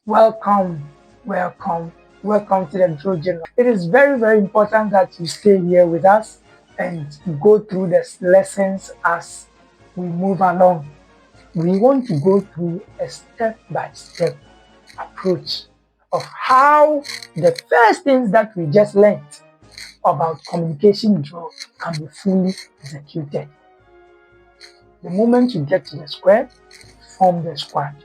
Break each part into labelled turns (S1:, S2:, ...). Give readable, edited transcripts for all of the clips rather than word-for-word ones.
S1: Welcome, welcome, welcome to the Drill General. It is very, very important that you stay here with us and go through the lessons as we move along. We want to go through a step by step approach of how the first things that we just learned about communication drill can be fully executed. The moment you get to the square, form the squad.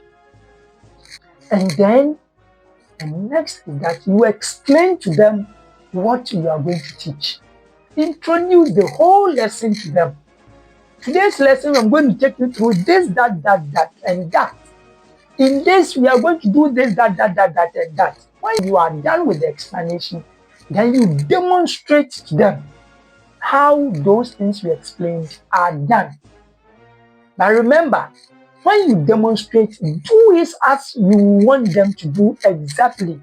S1: And then the next is that you explain to them what you are going to teach. Introduce the whole lesson to them. Today's lesson, I'm going to take you through this, that, and that. In this, we are going to do this, that, and that. When you are done with the explanation, then you demonstrate to them how those things you explained are done. But remember, when you demonstrate, do it as you want them to do exactly.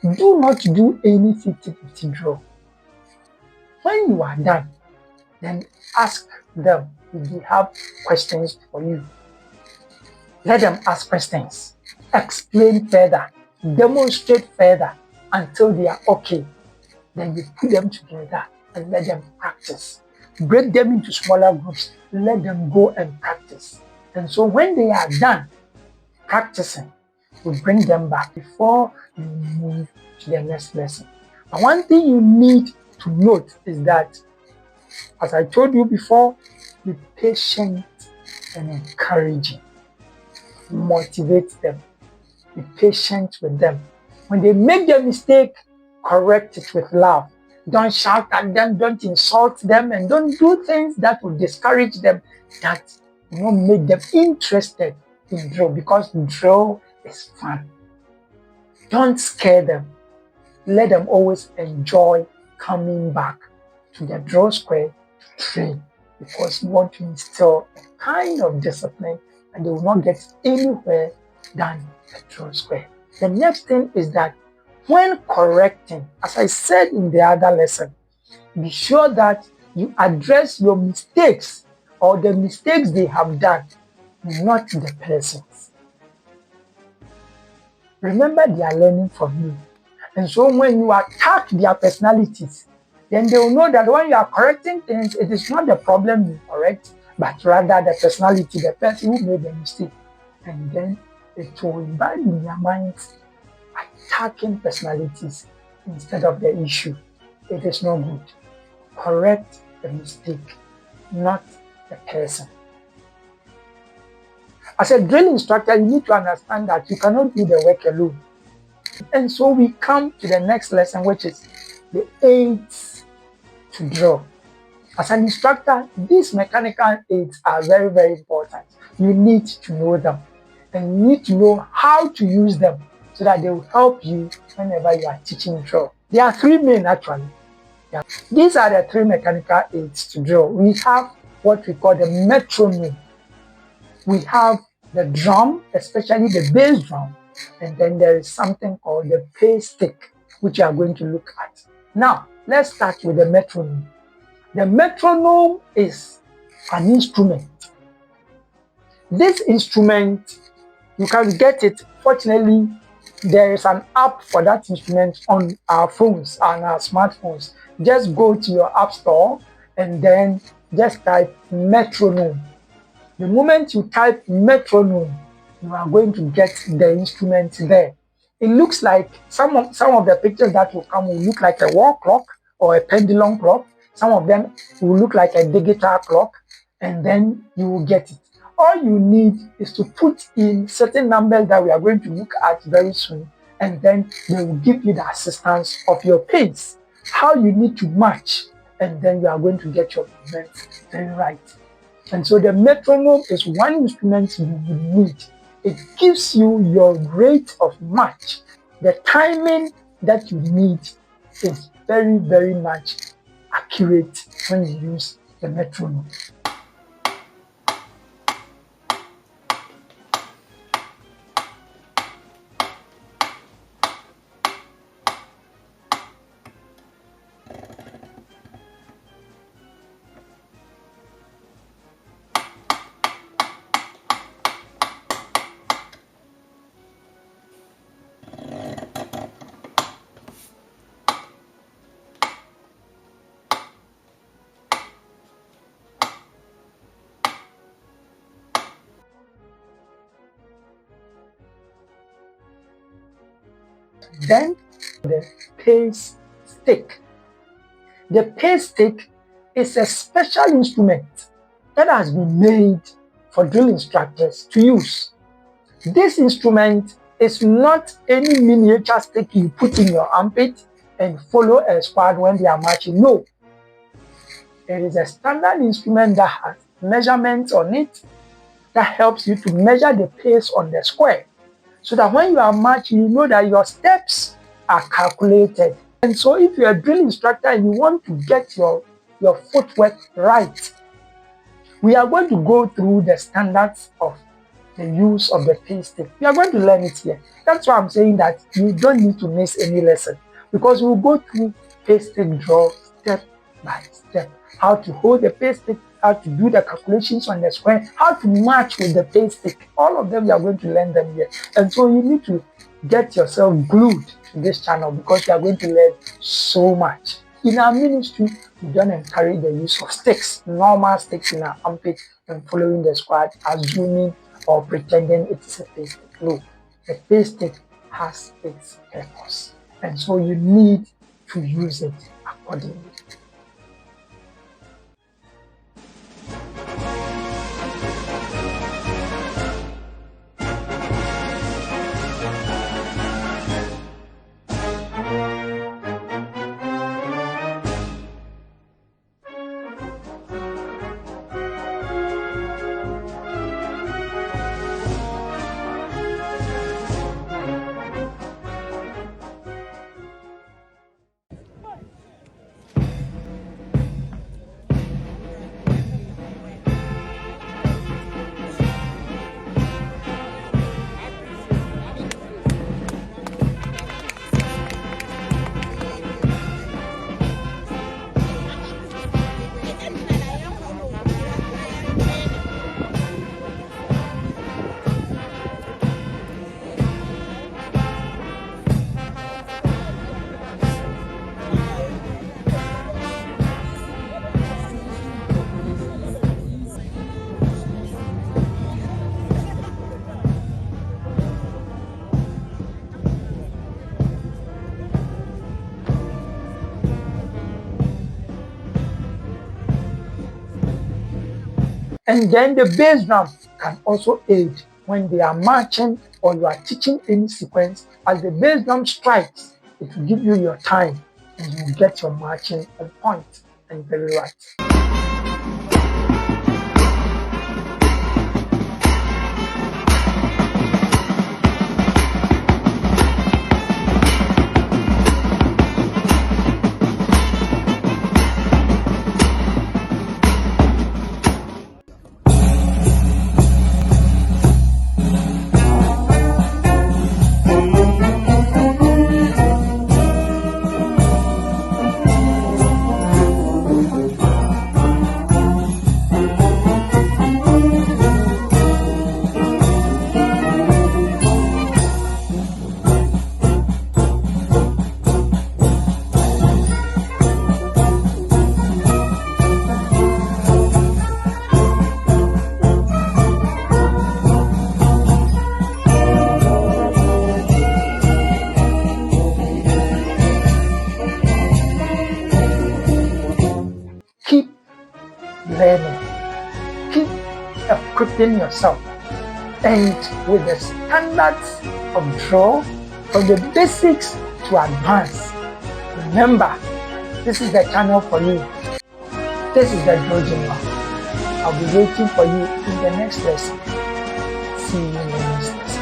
S1: Do not do any 50-50 draw. When you are done, then ask them if they have questions for you. Let them ask questions. Explain further. Demonstrate further until they are okay. Then you put them together and let them practice. Break them into smaller groups. Let them go and practice. And so when they are done practicing, we bring them back before you move to the next lesson. And one thing you need to note is that, as I told you before, be patient and encouraging. Motivate them. Be patient with them. When they make their mistake, correct it with love. Don't shout at them, don't insult them, and don't do things that will discourage them, that will not make them interested in drill, because drill is fun. Don't scare them. Let them always enjoy coming back to the drill square to train, because you want to instill a kind of discipline and they will not get anywhere than the drill square. The next thing is that when correcting, as I said in the other lesson, be sure that you address your mistakes or the mistakes they have done, not the persons. Remember, they are learning from you. And so when you attack their personalities, then they will know that when you are correcting things, it is not the problem you correct, but rather the personality, the person who made the mistake. And then it will imbibe in their minds attacking personalities instead of the issue. It is not good. Correct the mistake, not the person. As a drill instructor, you need to understand that you cannot do the work alone. And so we come to the next lesson, which is the aids to drill. As an instructor, these mechanical aids are very, very important. You need to know them, and you need to know how to use them so that they will help you whenever you are teaching drill. There are three main actually. These are the three mechanical aids to drill. We have what we call the metronome. We have the drum, especially the bass drum, and then there is something called the pace stick, which you are going to look at. Now, let's start with the metronome. The metronome is an instrument. This instrument, you can get it. Fortunately, there is an app for that instrument on our phones and our smartphones. Just go to your app store and then just type metronome. The moment you type metronome, you are going to get the instrument there. It looks like some of the pictures that will come will look like a wall clock or a pendulum clock. Some of them will look like a digital clock, and then you will get it. All you need is to put in certain numbers that we are going to look at very soon, and then they will give you the assistance of your pace, how you need to match, and then you are going to get your movements very right. And so the metronome is one instrument you will need. It gives you your rate of match. The timing that you need is very, very much accurate when you use the metronome. Then the pace stick. The pace stick is a special instrument that has been made for drill instructors to use. This instrument is not any miniature stick you put in your armpit and follow a squad when they are marching. No. It is a standard instrument that has measurements on it that helps you to measure the pace on the square, so that when you are marching, you know that your steps are calculated. And so if you're a drill instructor and you want to get your footwork right, we are going to go through the standards of the use of the pace stick. We are going to learn it here. That's why I'm saying that you don't need to miss any lesson, because we'll go through pace stick draw step by step. How to hold the pace stick, how to do the calculations on the square, how to match with the pace stick. All of them, we are going to learn them here. And so you need to get yourself glued to this channel, because you are going to learn so much. In our ministry, we don't encourage the use of sticks, normal sticks in our armpit and following the squad, assuming or pretending it is a pace stick. No, the pace stick has its purpose, and so you need to use it accordingly. And then the bass drum can also aid when they are marching or you are teaching any sequence. As the bass drum strikes, it will give you your time and you get your marching on point and very right. Keep learning, keep equipping yourself, and with the standards of drill, from the basics to advance. Remember, this is the channel for you. This is the Drill General. I'll be waiting for you in the next lesson. See you in the next lesson.